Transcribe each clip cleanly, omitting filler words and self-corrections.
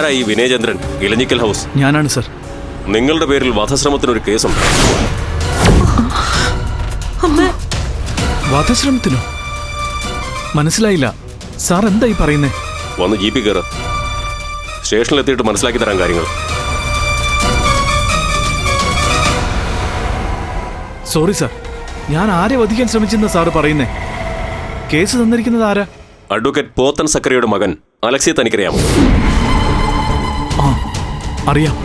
ആരാ ഈ വിനയചന്ദ്രൻ? ഇലഞ്ഞിക്കൽ ഹൗസ്. ഞാനാണ് സർ. നിങ്ങളുടെ പേരിൽ വധശ്രമത്തിനൊരു കേസുണ്ട്. വധശ്രമത്തിനോ? മനസ്സിലായില്ല സാർ, എന്തായി പറയുന്നേ? വന്ന് ജീപ്പിൽ കയറ്. സ്റ്റേഷനിലെത്തിയിട്ട് മനസ്സിലാക്കി തരാൻ കാര്യങ്ങൾ. സോറി സാർ, ഞാൻ ആരെ വധിക്കാൻ ശ്രമിച്ചെന്ന് സാറ് പറയുന്നേ? കേസ് തന്നിരിക്കുന്നത് ആരാ? അഡ്വക്കേറ്റ് പോത്തൻ സക്കറിയുടെ മകൻ അലക്സിയെ തനിക്കറിയാമോ? ആ, അറിയാം.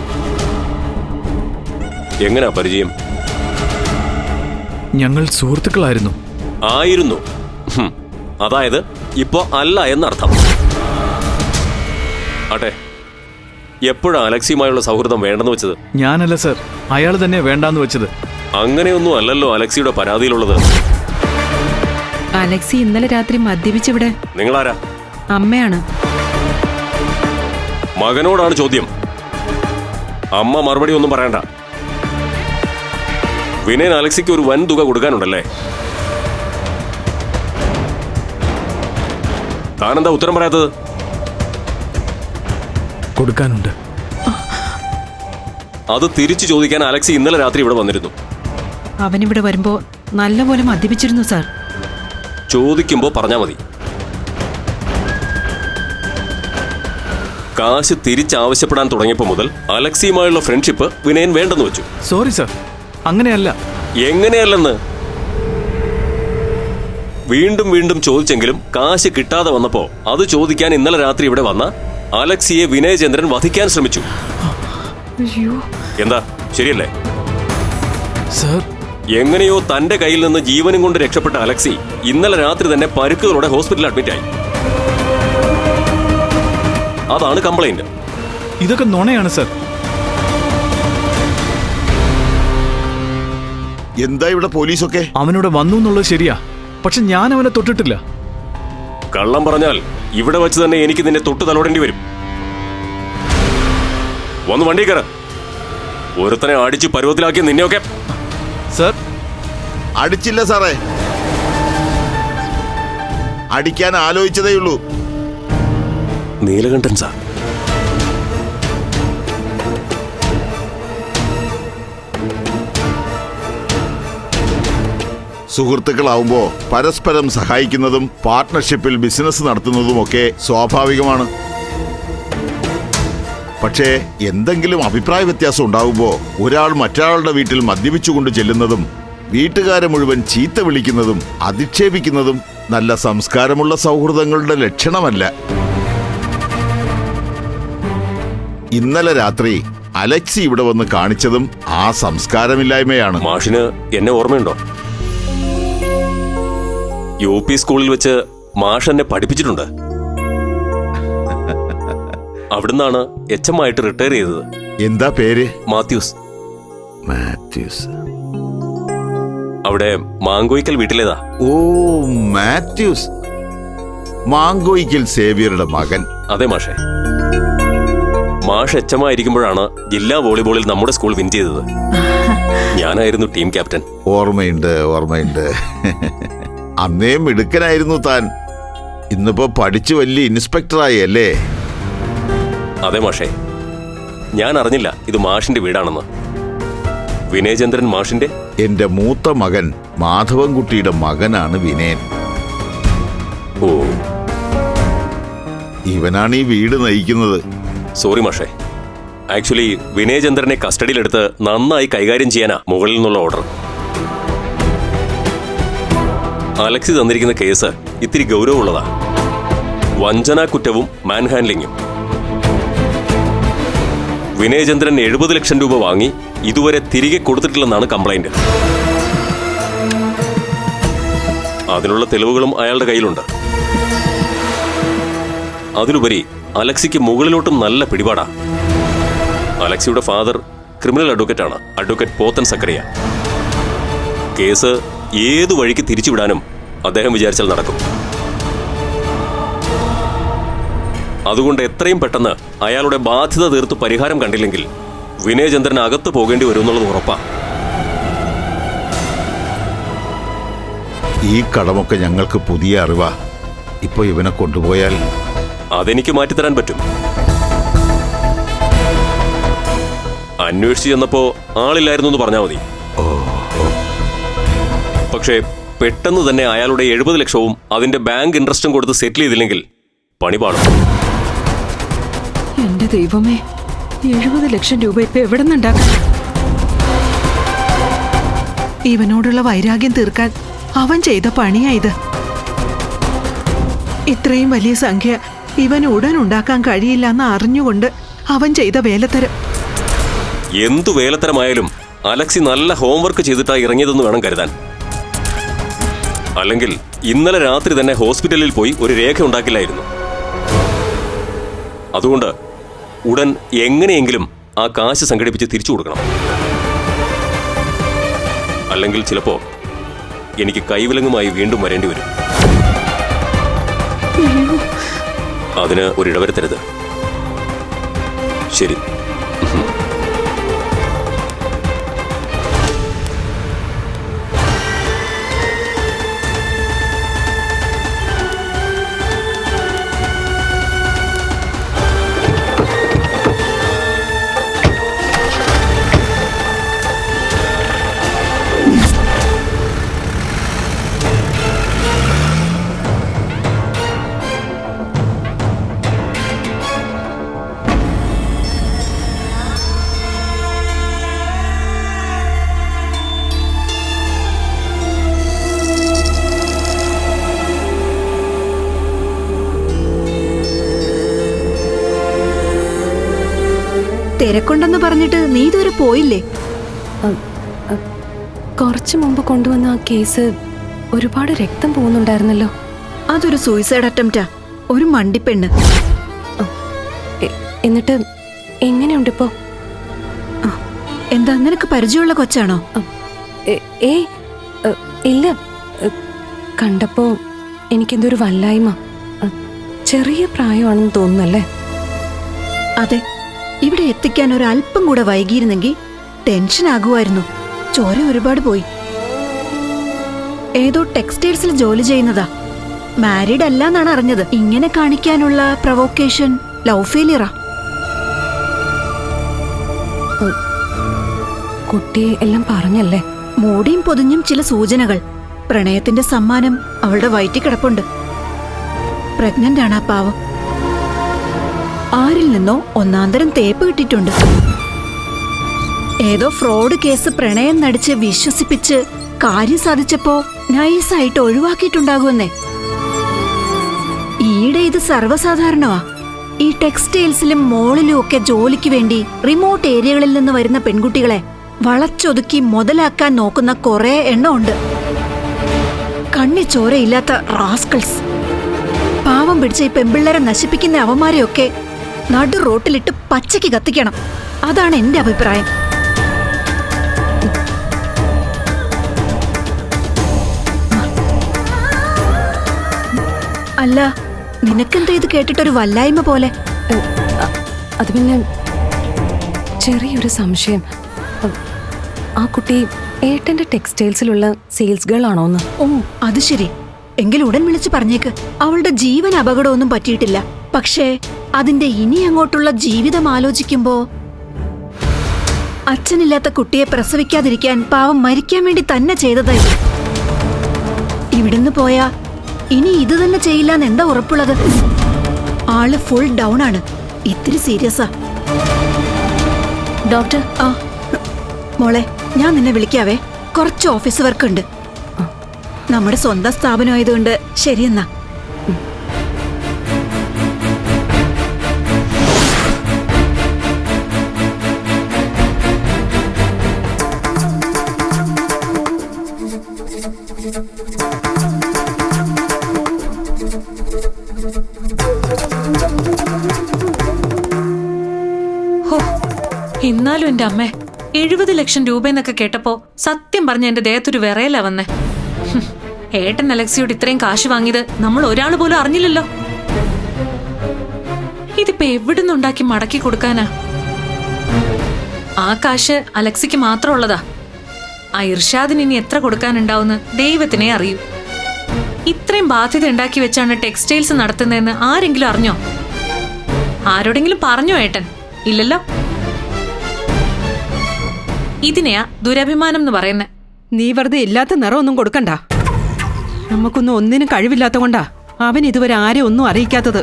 എങ്ങനാ പരിചയം? ഞങ്ങൾ സുഹൃത്തുക്കളായിരുന്നു. ആയിരുന്നു. അതായത് ഇപ്പോ അല്ല എന്നർത്ഥം. ആട്ടെ, എപ്പോഴാ അലക്സിയുമായുള്ള സൗഹൃദം വേണ്ടെന്ന് വെച്ചത്? ഞാനല്ല സർ, അയാൾ തന്നെ വേണ്ടാന്ന് വെച്ചത്. അങ്ങനെയൊന്നും അല്ലല്ലോ അലക്സിയുടെ പരാതിയിലുള്ളത്. അലക്സി ഇന്നലെ രാത്രി മദ്യപിച്ചിവിടെ. നിങ്ങളാരാ? അമ്മയാണ്. മകനോടാണ് ചോദ്യം. അമ്മ മറുപടി ഒന്നും പറയണ്ട. വിനയൻ അലക്സിക്ക് ഒരു വൻ തുക കൊടുക്കാനുണ്ടല്ലേ? താനെന്താ ഉത്തരം പറയാത്തത്? കൊടുക്കാനുണ്ട്. അത് തിരിച്ചു ചോദിക്കാൻ അലക്സി ഇന്നലെ രാത്രി ഇവിടെ വന്നിരുന്നു. അവനിവിടെ വരുമ്പോ നല്ലപോലെ മദ്യപിച്ചിരുന്നു സാർ. ചോദിക്കുമ്പോ പറഞ്ഞാ മതി. കാശ് തിരിച്ചാവശ്യപ്പെടാൻ തുടങ്ങിയപ്പോ മുതൽ അലക്സിയുമായുള്ള ഫ്രണ്ട്ഷിപ്പ് വിനയൻ വേണ്ടെന്ന് വെച്ചു. സോറി സർ, അങ്ങനെയല്ല. എങ്ങനെയല്ലെന്ന്? വീണ്ടും വീണ്ടും ചോദിച്ചെങ്കിലും കാശ് കിട്ടാതെ വന്നപ്പോ അത് ചോദിക്കാൻ ഇന്നലെ രാത്രി ഇവിടെ വന്ന അലക്സിയെ വിനയചന്ദ്രൻ വധിക്കാൻ ശ്രമിച്ചു. എന്താ ശരിയല്ലേ? സർ, എങ്ങനെയോ തന്റെ കയ്യിൽ നിന്ന് ജീവനും കൊണ്ട് രക്ഷപ്പെട്ട അലക്സി ഇന്നലെ രാത്രി തന്നെ പരുക്കുകളോടെ ഹോസ്പിറ്റലിൽ അഡ്മിറ്റായി. അതാണ് കംപ്ലൈന്റ്. ഇതൊക്കെ നുണയാണ് സർ. എന്താ ഇവിടെ പോലീസൊക്കെ? അവനോട് വന്നു എന്നുള്ളത് ശരിയാ, പക്ഷെ ഞാൻ അവനെ തൊട്ടിട്ടില്ല. കള്ളം പറഞ്ഞാൽ ഇവിടെ വെച്ച് തന്നെ എനിക്ക് നിന്നെ തൊട്ട് തലോടേണ്ടി വരും. വന്ന് വണ്ടി കയറ. ഒരുത്തനെ അടിച്ച് പരുവത്തിലാക്കി നിന്നെയൊക്കെ. സർ, അടിച്ചില്ല സാറേ, അടിക്കാൻ ആലോചിച്ചതേയുള്ളൂ. നീലകണ്ഠൻ സാർ. സുഹൃത്തുക്കളാവുമ്പോ പരസ്പരം സഹായിക്കുന്നതും പാർട്ട്ണർഷിപ്പിൽ ബിസിനസ് നടത്തുന്നതുമൊക്കെ സ്വാഭാവികമാണ്. പക്ഷേ എന്തെങ്കിലും അഭിപ്രായ വ്യത്യാസം ഉണ്ടാവുമ്പോ ഒരാൾ മറ്റൊരാളുടെ വീട്ടിൽ മദ്യപിച്ചുകൊണ്ട് ചെല്ലുന്നതും വീട്ടുകാരെ മുഴുവൻ ചീത്ത വിളിക്കുന്നതും അധിക്ഷേപിക്കുന്നതും നല്ല സംസ്കാരമുള്ള സൗഹൃദങ്ങളുടെ ലക്ഷണമല്ല. ഇന്നലെ രാത്രി അലക്സി ഇവിടെ വന്ന് കാണിച്ചതും ആ സംസ്കാരമില്ലായ്മയാണ്. മാഷിന് എന്നെ ഓർമ്മയുണ്ടോ? UP സ്കൂളിൽ വെച്ച് മാഷ് എന്നെ പഠിപ്പിച്ചിട്ടുണ്ട്. അവിടുന്നാണ് HM ആയിട്ട് റിട്ടയർ ചെയ്തത്. എന്താ പേര്? മാത്യൂസ്. മാത്യൂസ്. അവിടെ മാങ്കോയിക്കൽ വീട്ടിലേതാ. ഓ, മാത്യൂസ്, മാങ്കോയിക്കൽ സേവ്യറുടെ മകൻ. അതെ മാഷേ. മാഷ് HM ആയിരിക്കുമ്പോഴാണ് ജില്ലാ വോളിബോളിൽ നമ്മുടെ സ്കൂൾ വിൻ ചെയ്തത്. ഞാനായിരുന്നു ടീം ക്യാപ്റ്റൻ. ഓർമ്മയുണ്ട്, ഓർമ്മയുണ്ട്. അന്നേ മിടുക്കനായിരുന്നു താൻ. ഇന്നിപ്പോ പഠിച്ചു വലിയ ഇൻസ്പെക്ടറായി അല്ലേ? അതെ മാഷേ. ഞാൻ അറിഞ്ഞില്ല ഇത് മാഷിന്റെ വീടാണെന്ന്. വിനയചന്ദ്രൻ മാഷിന്റെ? എന്റെ മൂത്ത മകൻ മാധവൻകുട്ടിയുടെ മകനാണ് വിനയൻ. ഓ, ഇവനാണ് ഈ വീട് നയിക്കുന്നത്. സോറി മാഷേ. ആക്ച്വലി വിനയചന്ദ്രനെ കസ്റ്റഡിയിലെടുത്ത് നന്നായി കൈകാര്യം ചെയ്യാനാ മുകളിൽ നിന്നുള്ള ഓർഡർ. അലക്സി തന്നിരിക്കുന്ന കേസ് ഇത്തിരി ഗൗരവമുള്ളതാ. വഞ്ചനാ കുറ്റവും മാൻഹാൻഡ്ലിങ്ങും. വിനയചന്ദ്രൻ 70 ലക്ഷം രൂപ വാങ്ങി ഇതുവരെ തിരികെ കൊടുത്തിട്ടില്ലെന്നാണ് കംപ്ലൈന്റ്. അതിനുള്ള തെളിവുകളും അയാളുടെ കയ്യിലുണ്ട്. അതിലുപരി അലക്സിക്ക് മുകളിലോട്ടും നല്ല പിടിപാടാ. അലക്സിയുടെ ഫാദർ ക്രിമിനൽ അഡ്വക്കേറ്റാണ്, അഡ്വക്കേറ്റ് പോത്തൻ സക്കറിയ. കേസ് ഏതു വഴിക്ക് തിരിച്ചുവിടാനും അദ്ദേഹം വിചാരിച്ചാൽ നടക്കും. അതുകൊണ്ട് എത്രയും പെട്ടെന്ന് അയാളുടെ ബാധ്യത തീർത്ത് പരിഹാരം കണ്ടില്ലെങ്കിൽ വിനയചന്ദ്രൻ അകത്ത് പോകേണ്ടി വരുമെന്നുള്ളത് ഉറപ്പാ. ഈ കടമൊക്കെ ഞങ്ങൾക്ക് പുതിയ അറിവാ. ഇപ്പൊ ഇവനെ കൊണ്ടുപോയാൽ അതെനിക്ക് മാറ്റിത്തരാൻ പറ്റും. അന്വേഷിച്ചു ചെന്നപ്പോ ആളില്ലായിരുന്നു എന്ന് പറഞ്ഞാൽ മതി. പക്ഷേ പെട്ടെന്ന് തന്നെ അയാളുടെ 70 ലക്ഷവും അതിന്റെ ബാങ്ക് ഇൻട്രസ്റ്റും കൊടുത്ത് സെറ്റിൽ ചെയ്തില്ലെങ്കിൽ പണി പാടും. എന്റെ ദൈവമേ, 70 ലക്ഷം രൂപ ഇപ്പൊ എവിടെ നിന്നുണ്ടാക്കാം? ഇവനോടുള്ള വൈരാഗ്യം തീർക്കാൻ അവൻ ചെയ്ത പണിയാ ഇത്. ഇത്രയും വലിയ സംഖ്യ ഇവൻ ഉടൻ ഉണ്ടാക്കാൻ കഴിയില്ല എന്ന് അറിഞ്ഞുകൊണ്ട് അവൻ ചെയ്ത വേലത്തരം. എന്തു വേലത്തരമായാലും അലക്സി നല്ല ഹോംവർക്ക് ചെയ്തിട്ടാ ഇറങ്ങിയതെന്ന് വേണം കരുതാൻ. അല്ലെങ്കിൽ ഇന്നലെ രാത്രി തന്നെ ഹോസ്പിറ്റലിൽ പോയി ഒരു രേഖ ഉണ്ടാക്കില്ലായിരുന്നു. അതുകൊണ്ട് ഉടൻ എങ്ങനെയെങ്കിലും ആ കാശ് സംഘടിപ്പിച്ച് തിരിച്ചു കൊടുക്കണം. അല്ലെങ്കിൽ ചിലപ്പോ എനിക്ക് കൈവിലങ്ങുമായി വീണ്ടും വരേണ്ടി വരും. അതിന് ഒരിടവരുത്തരുത്. ശരി. തിരക്കുണ്ടെന്ന് പറഞ്ഞിട്ട് നീ ഇതുവരെ പോയില്ലേ? കുറച്ചു മുമ്പ് കൊണ്ടുവന്ന ആ കേസ് ഒരുപാട് രക്തം പോകുന്നുണ്ടായിരുന്നല്ലോ. അതൊരു സൂയിസൈഡ് അറ്റംപ്റ്റാ, ഒരു മണ്ടിപ്പെണ്ണ്. എന്നിട്ട് എങ്ങനെയുണ്ടിപ്പോ? എന്താ, നിനക്ക് പരിചയമുള്ള കൊച്ചാണോ? ഇല്ല, കണ്ടപ്പോ എനിക്കെന്തൊരു വല്ലായ്മ. ചെറിയ പ്രായമാണെന്ന് തോന്നുന്നല്ലേ? അതെ, ഇവിടെ എത്തിക്കാൻ ഒരല്പം കൂടെ വൈകിയിരുന്നെങ്കിൽ ടെൻഷൻ ആകുമായിരുന്നു. ചോര ഒരുപാട് പോയി. ഏതോ ടെക്സ്റ്റൈൽസിൽ ജോലി ചെയ്യുന്നതാ. മാരീഡ് അല്ല എന്നാണ് അറിഞ്ഞത്. ഇങ്ങനെ കാണിക്കാനുള്ള പ്രൊവോക്കേഷൻ ലവ് ഫെയിലിയറാ. കുട്ടി എല്ലാം പറഞ്ഞല്ലേ? മൂടിയും പൊതിഞ്ഞും ചില സൂചനകൾ. പ്രണയത്തിന്റെ സമ്മാനം അവളുടെ വയറ്റിൽ കിടപ്പുണ്ട്. പ്രഗ്നന്റ് ആണ് ആ പാവം. ആരിൽ നിന്നോ ഒന്നാന്തരം തേപ്പ് കിട്ടിയിട്ടുണ്ട്. ഏതോ ഫ്രോഡ് കേസ് പ്രണയം നടിച്ച് വിശ്വസിപ്പിച്ച് കാര്യം സാധിച്ചപ്പോ നൈസായിട്ട് ഒഴിവാക്കിയിട്ടുണ്ടാകുമെന്നേ. ഈയിടെ ഇത് സർവ്വസാധാരണമാ. ഈ ടെക്സ്റ്റൈൽസിലും മോളിലും ഒക്കെ ജോലിക്ക് വേണ്ടി റിമോട്ട് ഏരിയകളിൽ നിന്ന് വരുന്ന പെൺകുട്ടികളെ വളച്ചൊതുക്കി മുതലാക്കാൻ നോക്കുന്ന കുറെ എണ്ണമുണ്ട്. കണ്ണി ചോരയില്ലാത്ത റാസ്കൾസ്. പാവം പിടിച്ച ഈ പെമ്പിള്ളേരെ നശിപ്പിക്കുന്ന അവന്മാരെയൊക്കെ നടു റോട്ടിലിട്ട് പച്ചയ്ക്ക് കത്തിക്കണം. അതാണ് എന്റെ അഭിപ്രായം. അല്ല, നിനക്കെന്താ ഇത് കേട്ടിട്ടൊരു വല്ലായ്മ പോലെ? അത് പിന്നെ ചെറിയൊരു സംശയം. ആ കുട്ടി ഏട്ടന്റെ ടെക്സ്റ്റൈൽസിലുള്ള സെയിൽസ് ഗേൾ ആണോന്ന്? ഓ, അത് ശരി. എങ്കിൽ ഉടൻ വിളിച്ചു പറഞ്ഞേക്ക്. അവളുടെ ജീവൻ അപകടമൊന്നും പറ്റിയിട്ടില്ല. പക്ഷേ അതിന്റെ ഇനി അങ്ങോട്ടുള്ള ജീവിതം ആലോചിക്കുമ്പോ അച്ഛനില്ലാത്ത കുട്ടിയെ പ്രസവിക്കാതിരിക്കാൻ പാവം മരിക്കാൻ വേണ്ടി തന്നെ ചെയ്തതായി. ഇവിടുന്ന് പോയാ ഇനി ഇത് തന്നെ ചെയ്യില്ലാന്ന് എന്താ ഉറപ്പുള്ളത്? ആള് ഫുൾ ഡൗൺ ആണ്. ഇത്തിരി സീരിയസാ. ഡോക്ടർ. ആ മോളെ, ഞാൻ നിന്നെ വിളിക്കാവേ. കുറച്ച് ഓഫീസ് വർക്ക് ഉണ്ട്. നമ്മുടെ സ്വന്തം സ്ഥാപനമായതുകൊണ്ട്. ശരിയെന്നാ. എന്നാലും എന്റെ അമ്മേ, 70 ലക്ഷം രൂപയെന്നൊക്കെ കേട്ടപ്പോ സത്യം പറഞ്ഞ എന്റെ ദേഹത്തൊരു വിറയലാ വന്നേ. ഏട്ടൻ അലക്സിയോട് ഇത്രയും കാശ് വാങ്ങിയത് നമ്മൾ ഒരാൾ പോലും അറിഞ്ഞില്ലല്ലോ. ഇതിപ്പോ എവിടുന്നുണ്ടാക്കി മടക്കി കൊടുക്കാനാ? ആ കാശ് അലക്സിക്ക് മാത്രമുള്ളതാ. ആ ഇർഷാദിന് ഇനി എത്ര കൊടുക്കാനുണ്ടാവുന്ന ദൈവത്തിനെ അറിയൂ. ഇത്രയും ബാധ്യത ഉണ്ടാക്കി വെച്ചാണ് ടെക്സ്റ്റൈൽസ് നടത്തുന്നതെന്ന് ആരെങ്കിലും അറിഞ്ഞോ? ആരോടെങ്കിലും പറഞ്ഞോ ഏട്ടൻ? ഇല്ലല്ലോ. ഇതിനെയാ ദുരഭിമാനം എന്ന് പറയുന്നത്. നീ വെറുതെ ഇല്ലാത്ത നിറമൊന്നും കൊടുക്കണ്ട. നമുക്കൊന്നും ഒന്നിനും കഴിവില്ലാത്ത കൊണ്ടാ അവൻ ഇതുവരെ ആരെ ഒന്നും അറിയിക്കാത്തത്.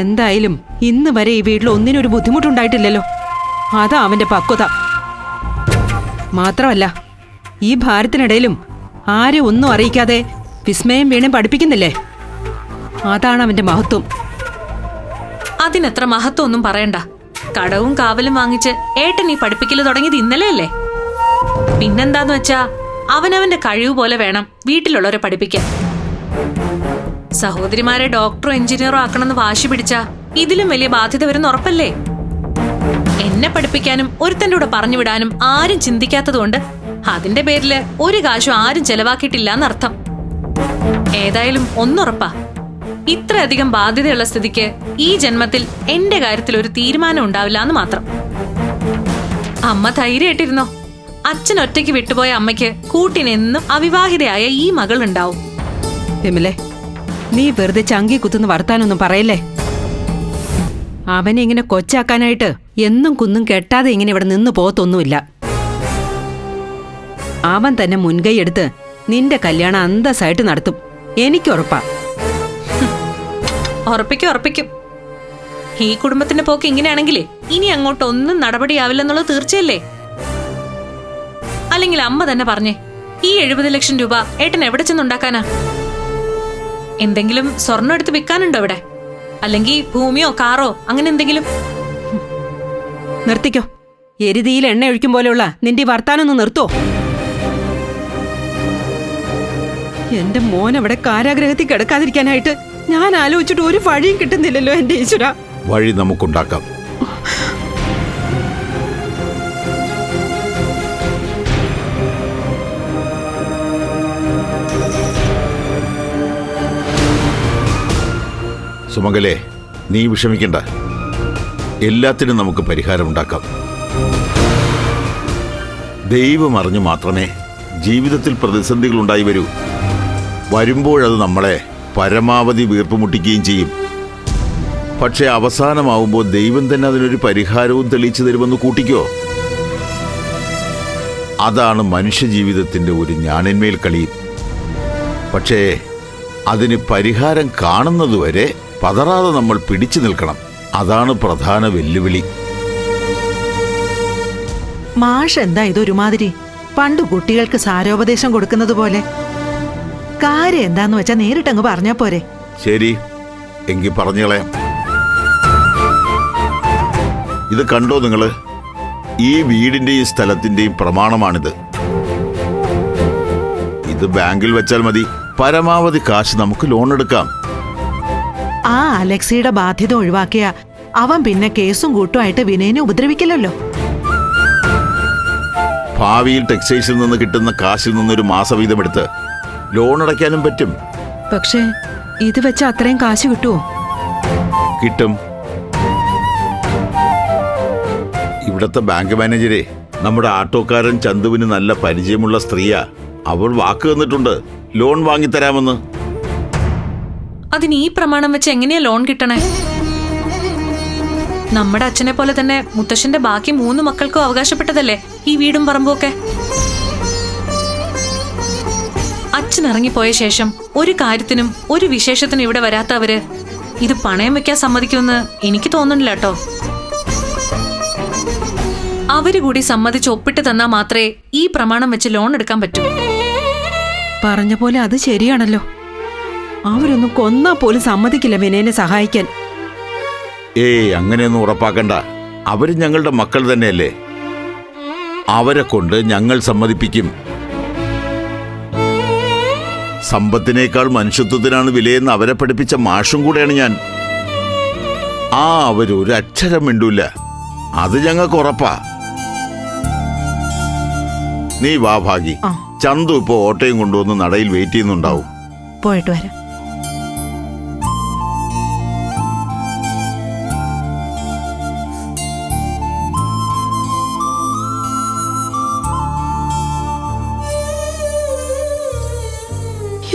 എന്തായാലും ഇന്ന് വരെ ഈ വീട്ടിൽ ഒന്നിനും ഒരു ബുദ്ധിമുട്ടുണ്ടായിട്ടില്ലല്ലോ. അതാ അവന്റെ പക്വത. മാത്രമല്ല ഈ ഭാരത്തിനിടയിലും ആരെ ഒന്നും അറിയിക്കാതെ വിസ്മയം വീണും പഠിപ്പിക്കുന്നില്ലേ, അതാണ് അവന്റെ മഹത്വം. അതിനത്ര മഹത്വം ഒന്നും പറയണ്ട. കടവും കാവലും വാങ്ങിച്ച് ഏട്ടൻ ഈ പഠിപ്പിക്കല് തുടങ്ങിയത് ഇന്നലെയല്ലേ? പിന്നെന്താന്ന് വെച്ചാ അവനവന്റെ കഴിവ് പോലെ വേണം വീട്ടിലുള്ളവരെ പഠിപ്പിക്കാൻ. സഹോദരിമാരെ ഡോക്ടറോ എഞ്ചിനീയറോ ആക്കണമെന്ന് വാശി പിടിച്ചാ ഇതിലും വലിയ ബാധ്യത വരുന്ന ഉറപ്പല്ലേ? എന്നെ പഠിപ്പിക്കാനും ഒരുത്തന്റെ കൂടെ പറഞ്ഞു വിടാനും ആരും ചിന്തിക്കാത്തതുകൊണ്ട് അതിന്റെ പേരില് ഒരു കാശും ആരും ചെലവാക്കിയിട്ടില്ല എന്നർത്ഥം. ഏതായാലും ഒന്നുറപ്പാ, ഇത്രയധികം ബാധ്യതയുള്ള സ്ഥിതിക്ക് ഈ ജന്മത്തിൽ എന്റെ കാര്യത്തിൽ ഒരു തീരുമാനം ഉണ്ടാവില്ല എന്ന് മാത്രം. അമ്മ ധൈര്യമായിട്ടിരുന്നോ. അച്ഛൻ ഒറ്റയ്ക്ക് വിട്ടുപോയ അമ്മയ്ക്ക് കൂട്ടിനെന്നും അവിവാഹിതയായ ഈ മകൾ ഉണ്ടാവും. വിമലേ, നീ വെറുതെ ചങ്കി കുത്തുന്ന വർത്താനൊന്നും പറയല്ലേ. അവനെ ഇങ്ങനെ കൊച്ചാക്കാനായിട്ട് എന്നും കുന്നും കെട്ടാതെ ഇങ്ങനെ ഇവിടെ നിന്ന് പോത്തൊന്നുമില്ല. അവൻ തന്നെ മുൻകൈ എടുത്ത് നിന്റെ കല്യാണം അന്തസ്സായിട്ട് നടത്തും, എനിക്കുറപ്പാ. ഉറപ്പിക്കും. ഈ കുടുംബത്തിന്റെ പോക്ക് ഇങ്ങനെയാണെങ്കിലേ ഇനി അങ്ങോട്ട് ഒന്നും നടപടിയാവില്ലെന്നുള്ളത് തീർച്ചയല്ലേ? അല്ലെങ്കിൽ അമ്മ തന്നെ പറഞ്ഞേ, ഈ 70 ലക്ഷം രൂപ ഏട്ടൻ എവിടെ ചെന്നുണ്ടാക്കാനാ? എന്തെങ്കിലും സ്വർണ്ണം എടുത്ത് വിൽക്കാനുണ്ടോ ഇവിടെ? അല്ലെങ്കിൽ ഭൂമിയോ കാറോ അങ്ങനെ എന്തെങ്കിലും? നിർത്തിക്കോ. എരുതിയിൽ എണ്ണ ഒഴിക്കും പോലെയുള്ള നിന്റെ വർത്താനൊന്ന് നിർത്തോ. എന്റെ മോൻ അവിടെ കാരാഗ്രഹത്തിൽ കിടക്കാതിരിക്കാനായിട്ട് ഞാൻ ആലോചിച്ചിട്ട് ഒരു വഴിയും കിട്ടുന്നില്ലല്ലോ എന്റെ ഈശ്വര. വഴി നമുക്കുണ്ടാക്കാം. സുമംഗലേ, നീ വിഷമിക്കണ്ട. എല്ലാത്തിനും നമുക്ക് പരിഹാരമുണ്ടാക്കാം. ദൈവം അറിഞ്ഞു മാത്രമേ ജീവിതത്തിൽ പ്രതിസന്ധികൾ ഉണ്ടായി വരൂ. വരുമ്പോഴത് നമ്മളെ പരമാവധി വീർപ്പുമുട്ടിക്കുകയും ചെയ്യും. പക്ഷെ അവസാനമാവുമ്പോൾ ദൈവം തന്നെ അതിനൊരു പരിഹാരവും തെളിയിച്ചു തരുമെന്ന് കൂട്ടിക്കോ. അതാണ് മനുഷ്യജീവിതത്തിൻ്റെ ഒരു ഞാണിന്മേൽ കളിയും. പക്ഷേ അതിന് പരിഹാരം കാണുന്നതുവരെ പതറാതെ നമ്മൾ പിടിച്ചു നിൽക്കണം. അതാണ് പ്രധാന വെല്ലുവിളി. മാഷ് എന്താ ഇതൊരുമാതിരി പണ്ട് കുട്ടികൾക്ക് സാരോപദേശം കൊടുക്കുന്നത് പോലെ? കാര്യം എന്താന്ന് വെച്ചാ നേരിട്ടങ്ങ് പറഞ്ഞാ പോരെ? ശരി, എങ്കിൽ പറഞ്ഞോളെ. ഇത് കണ്ടോ നിങ്ങള്? ഈ വീടിന്റെയും സ്ഥലത്തിന്റെയും പ്രമാണമാണിത്. ഇത് ബാങ്കിൽ വെച്ചാൽ മതി. പരമാവധി കാശ് നമുക്ക് ലോൺ എടുക്കാം. ആ അലക്സിയുടെ ബാധ്യത ഒഴിവാക്കിയ അവൻ പിന്നെ കേസും കൂട്ടുമായിട്ട് വിനയനെ ഉപദ്രവിക്കില്ലല്ലോ. ഭാവിയിൽ ടെക്സ്റ്റൈൽസിൽ നിന്ന് കിട്ടുന്ന കാശിൽ നിന്നൊരു മാസവീതം എടുത്ത് ലോൺ അടയ്ക്കാനും പറ്റും. പക്ഷേ ഇത് വെച്ച അത്രയും കാശ് കിട്ടുമോ? കിട്ടും. ഇവിടത്തെ ബാങ്ക് മാനേജരെ നമ്മുടെ ആട്ടോക്കാരൻ ചന്തുവിന് നല്ല പരിചയമുള്ള സ്ത്രീയാ. അവൾ വാക്ക് തന്നിട്ടുണ്ട് ലോൺ വാങ്ങിത്തരാമെന്ന്. അതിന് ഈ പ്രമാണം വെച്ച് എങ്ങനെയാ ലോൺ കിട്ടണേ? നമ്മുടെ അച്ഛനെ പോലെ തന്നെ മുത്തശ്ശന്റെ ബാക്കി 3 മക്കൾക്കും അവകാശപ്പെട്ടതല്ലേ ഈ വീടും പറമ്പും ഒക്കെ? അച്ഛൻ ഇറങ്ങിപ്പോയ ശേഷം ഒരു കാര്യത്തിനും ഒരു വിശേഷത്തിനും ഇവിടെ വരാത്തവര് ഇത് പണയം വെക്കാൻ സമ്മതിക്കുമെന്ന് എനിക്ക് തോന്നുന്നില്ല കേട്ടോ. അവര് കൂടി സമ്മതിച്ച് ഒപ്പിട്ട് തന്നാ മാത്രമേ ഈ പ്രമാണം വെച്ച് ലോൺ എടുക്കാൻ പറ്റൂ. പറഞ്ഞ പോലെ അത് ശരിയാണല്ലോ. അവരൊന്നും കൊന്നാ പോലും സമ്മതിക്കില്ല വിനയനെ സഹായിക്കാൻ. അങ്ങനെയൊന്നും ഉറപ്പാക്കണ്ട. അവര് ഞങ്ങളുടെ മക്കൾ തന്നെയല്ലേ. അവരെ കൊണ്ട് ഞങ്ങൾ സമ്മതിപ്പിക്കും. സമ്പത്തിനേക്കാൾ മനുഷ്യത്വത്തിനാണ് വിലയെന്ന് അവരെ പഠിപ്പിച്ച മാഷും കൂടെയാണ് ഞാൻ. അവരൊരു അക്ഷരം മിണ്ടൂല. അത് ഞങ്ങൾക്ക് ഉറപ്പാ. നീ വാ ഭാഗി. ചന്തു ഇപ്പോ ഓട്ടയും കൊണ്ടുവന്ന് നടയിൽ വെയിറ്റ് ചെയ്യുന്നുണ്ടാവും. പോയിട്ട് വരാം.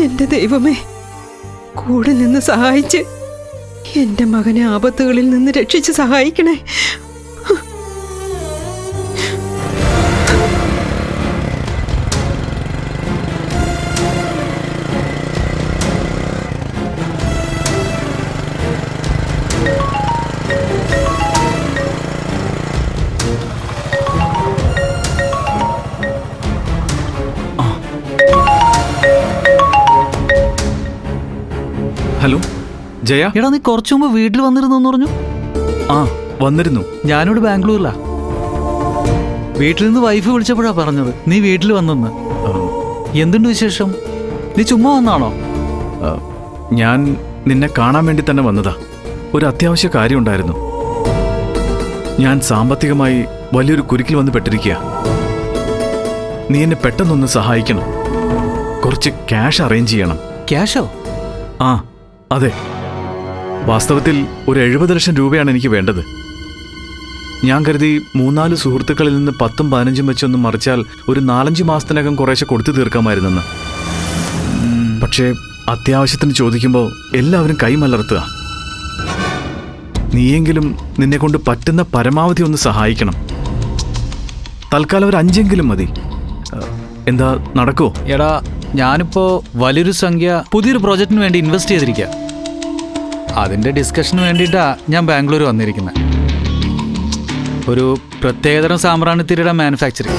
എന്റെ ദൈവമേ, കൂടെ നിന്ന് സഹായിച്ച് എന്റെ മകനെ ആപത്തുകളിൽ നിന്ന് രക്ഷിച്ച് സഹായിക്കണേ. ഹലോ ജയ. എടാ നീ കുറച്ചു മുമ്പ് വീട്ടിൽ വന്നിരുന്നു പറഞ്ഞു. ആ വന്നിരുന്നു. ഞാനിവിടെ ബാംഗ്ലൂരിലാ. വീട്ടിൽ നിന്ന് വൈഫ് വിളിച്ചപ്പോഴാ പറഞ്ഞത് നീ വീട്ടിൽ വന്നെന്ന്. എന്തുണ്ട് വിശേഷം? നീ ചുമ്മാ വന്നാണോ? ഞാൻ നിന്നെ കാണാൻ വേണ്ടി തന്നെ വന്നതാ. ഒരു അത്യാവശ്യ കാര്യം ഉണ്ടായിരുന്നു. ഞാൻ സാമ്പത്തികമായി വലിയൊരു കുരുക്കിൽ വന്ന് പെട്ടിരിക്കുക. നീ എന്നെ പെട്ടെന്നൊന്ന് സഹായിക്കണം. കുറച്ച് ക്യാഷ് അറേഞ്ച് ചെയ്യണം. ക്യാഷോ? ആ അതെ, വാസ്തവത്തിൽ ഒരു 70 ലക്ഷം രൂപയാണ് എനിക്ക് വേണ്ടത്. ഞാൻ കരുതി 3-4 സുഹൃത്തുക്കളിൽ നിന്ന് 10ഉം 15ഉം വെച്ചൊന്ന് മറിച്ചാൽ ഒരു 4-5 മാസത്തിനകം കുറേശ്ശെ കൊടുത്തു തീർക്കാമായിരുന്നെന്ന്. പക്ഷേ അത്യാവശ്യത്തിന് ചോദിക്കുമ്പോൾ എല്ലാവരും കൈമലർത്തുക. നീയെങ്കിലും നിന്നെ കൊണ്ട് പറ്റുന്ന പരമാവധി ഒന്ന് സഹായിക്കണം. തൽക്കാലം ഒരു 5 മതി. എന്താ നടക്കോ? എടാ ഞാനിപ്പോ വലിയൊരു സംഖ്യ പുതിയൊരു പ്രോജക്റ്റിന് വേണ്ടി ഇൻവെസ്റ്റ് ചെയ്തിരിക്കുക. അതിന്റെ ഡിസ്കഷന് വേണ്ടിയിട്ടാ ഞാൻ ബാംഗ്ലൂർ വന്നിരിക്കുന്നത്. ഒരു പ്രത്യേകതരം സാമ്പ്രാണിത്തിരിയുടെ മാനുഫാക്ചറിങ്.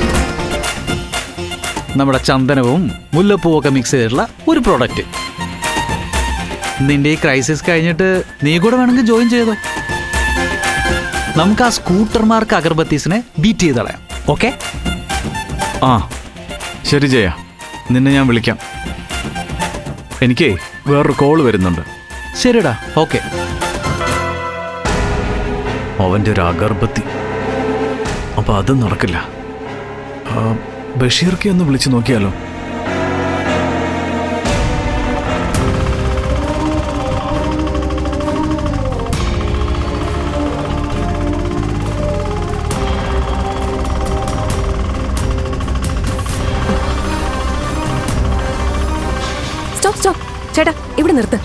നമ്മുടെ ചന്ദനവും മുല്ലപ്പൂവൊക്കെ മിക്സ് ചെയ്തിട്ടുള്ള ഒരു പ്രോഡക്റ്റ്. നിന്റെ ഈ ക്രൈസിസ് കഴിഞ്ഞിട്ട് നീ കൂടെ വേണമെങ്കിൽ ജോയിൻ ചെയ്തോ. നമുക്ക് ആ സ്കൂട്ടർമാർക്ക് അഗർബത്തീസിനെ ബീറ്റ് ചെയ്ത് കളയാം. ഓക്കെ? ആ ശരി ജയ, നിന്നെ ഞാൻ വിളിക്കാം. എനിക്കേ വേറൊരു കോള് വരുന്നുണ്ട്. ശരിടാ, ഓക്കെ. അവൻ്റെ ഒരു അഗർബത്തി. അപ്പൊ അത് നടക്കില്ല. ബഷീർക്ക് ഒന്ന് വിളിച്ചു നോക്കിയാലോ? സ്റ്റോപ്പ് സ്റ്റോപ്പ് ചേട്ടാ, ഇവിടെ നിർത്ത്.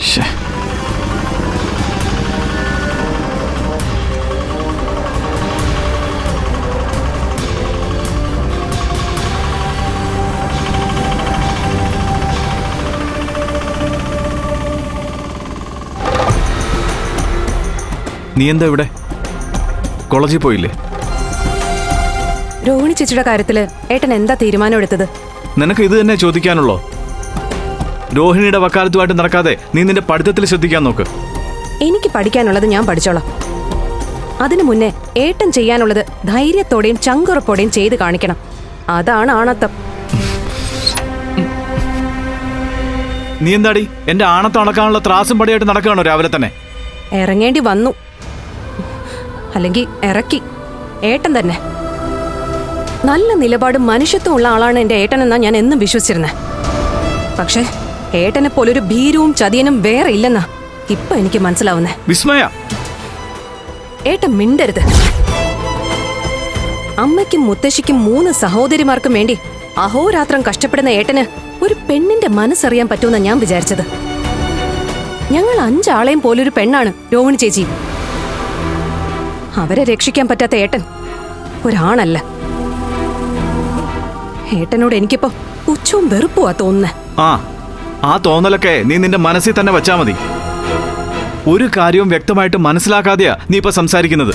നീ എന്താ ഇവിടെ? കോളേജിൽ പോയില്ലേ? രോഹിണി ചേച്ചിയുടെ കാര്യത്തില് ഏട്ടൻ എന്താ തീരുമാനം എടുത്തത്? നിനക്ക് ഇത് തന്നെ ചോദിക്കാനുള്ളോ? രോഹിണിയുടെ വക്കാലത്തുമായിട്ട് നടക്കാതെ നീ നിന്റെ പഠിത്തത്തിൽ ശ്രദ്ധിക്കാൻ നോക്ക്. എനിക്ക് പഠിക്കാനുള്ളത് ഞാൻ പഠിച്ചോളാം. അതിനു മുന്നേ ഏട്ടൻ ചെയ്യാനുള്ളത് ധൈര്യത്തോടെയും ചങ്കുറപ്പോടെയും ചെയ്ത് കാണിക്കണം. അതാണ് ആണത്തം. നീ എന്താടി എന്റെ ആണത്ത് അണക്കാനുള്ള ത്രാസും പടിയായിട്ട് നടക്കുകയാണോ രാവിലെ തന്നെ? ഇറങ്ങേണ്ടി വന്നു, അല്ലെങ്കിൽ ഇറക്കി ഏട്ടൻ തന്നെ. നല്ല നിലപാടും മനുഷ്യത്വമുള്ള ആളാണ് എന്റെ ഏട്ടനെന്നാ ഞാൻ എന്നും വിശ്വസിച്ചിരുന്നത്. പക്ഷേ ഏട്ടനെ പോലൊരു ഭീരുവും ചതിയനും വേറെ ഇല്ലെന്നാ ഇപ്പൊ എനിക്ക് മനസ്സിലാവുന്നേ. വിസ്മയ, ഏട്ടൻ മിണ്ടരുത്. അമ്മയ്ക്കും മുത്തശ്ശിക്കും 3 സഹോദരിമാർക്കും വേണ്ടി അഹോരാത്രം കഷ്ടപ്പെടുന്ന ഏട്ടന് ഒരു പെണ്ണിന്റെ മനസ്സറിയാൻ പറ്റുമെന്നാ ഞാൻ വിചാരിച്ചത്. ഞങ്ങൾ 5 ആളെയും പോലൊരു പെണ്ണാണ് രോഹിണി ചേച്ചി. അവരെ രക്ഷിക്കാൻ പറ്റാത്ത ഏട്ടൻ ഒരാണല്ല. ഏട്ടനോട് എനിക്കിപ്പോ പുച്ഛവും വെറുപ്പുവാ തോന്നുന്നേ. ആ തോന്നലൊക്കെ നീ നിന്റെ മനസ്സിൽ തന്നെ വെച്ചാ മതി. ഒരു കാര്യവും വ്യക്തമായിട്ട് മനസ്സിലാക്കാതെയാ നീ ഇപ്പൊ സംസാരിക്കുന്നത്.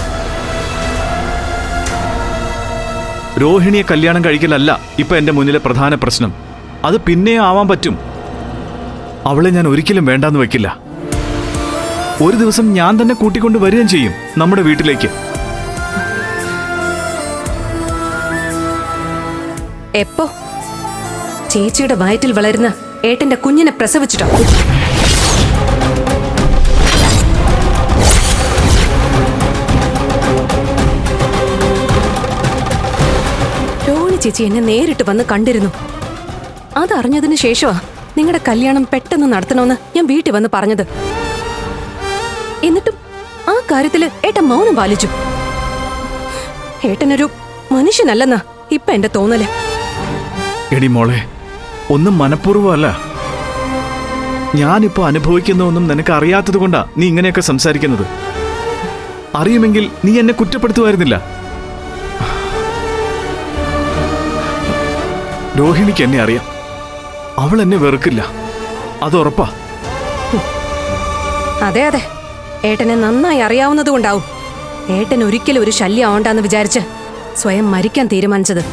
രോഹിണിയെ കല്യാണം കഴിക്കലല്ല ഇപ്പൊ എന്റെ മുന്നിലെ പ്രധാന പ്രശ്നം. അത് പിന്നെയും ആവാൻ പറ്റും. അവളെ ഞാൻ ഒരിക്കലും വേണ്ടാന്ന് വെക്കില്ല. ഒരു ദിവസം ഞാൻ തന്നെ കൂട്ടിക്കൊണ്ട് വരികയും ചെയ്യും നമ്മുടെ വീട്ടിലേക്ക്. എപ്പോ? ചേച്ചിയുടെ വയറ്റിൽ വളരുന്ന ഏട്ടന്റെ കുഞ്ഞിനെ പ്രസവിച്ചിട്ടോ? രോഹിണി ചേച്ചി എന്നെ നേരിട്ട് വന്ന് കണ്ടിരുന്നു. അതറിഞ്ഞതിന് ശേഷമാ നിങ്ങളുടെ കല്യാണം പെട്ടെന്ന് നടത്തണമെന്ന് ഞാൻ വീട്ടിൽ വന്ന് പറഞ്ഞത്. എന്നിട്ടും ആ കാര്യത്തില് ഏട്ടൻ മൗനം പാലിച്ചു. ഏട്ടനൊരു മനുഷ്യനല്ലെന്നാ ഇപ്പൊ എന്റെ തോന്നല്. എടി മോളെ, ഒന്നും മനഃപൂർവ്വമല്ല. ഞാനിപ്പോ അനുഭവിക്കുന്ന ഒന്നും നിനക്ക് അറിയാത്തത് കൊണ്ടാ നീ ഇങ്ങനെയൊക്കെ സംസാരിക്കുന്നത്. അറിയുമെങ്കിൽ നീ എന്നെ കുറ്റപ്പെടുത്തുമായിരുന്നില്ല. രോഹിണിക്ക് എന്നെ അറിയാം. അവൾ എന്നെ വെറുക്കില്ല, അത് ഉറപ്പാ. അതെ അതെ, ഏട്ടനെ നന്നായി അറിയാവുന്നതുകൊണ്ടാവും ഏട്ടൻ ഒരിക്കലും ഒരു ശല്യം ആവണ്ടെന്ന് വിചാരിച്ച് സ്വയം മരിക്കാൻ തീരുമാനിച്ചത്.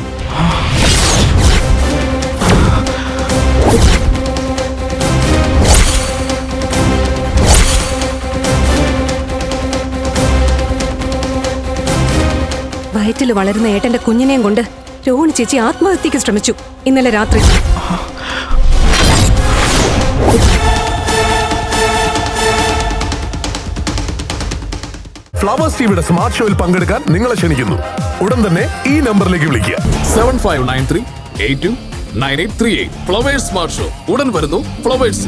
വയറ്റിൽ വളരുന്ന ഏട്ടന്റെ കുഞ്ഞിനെയും കൊണ്ട് രോഹിണി ചേച്ചി ആത്മഹത്യക്ക് ശ്രമിച്ചു ഇന്നലെ രാത്രി. ഫ്ലവേഴ്സ് ടിവിയുടെ സ്മാർട്ട് ഷോയിൽ പങ്കെടുക്കാൻ നിങ്ങളെ ക്ഷണിക്കുന്നു. ഉടൻ തന്നെ ഈ നമ്പറിലേക്ക് വിളിക്കുക. 7593829838. ഫ്ലവേഴ്സ് സ്മാർട്ട് ഷോ ഉടൻ വരുന്നു ഫ്ലവേഴ്സ്.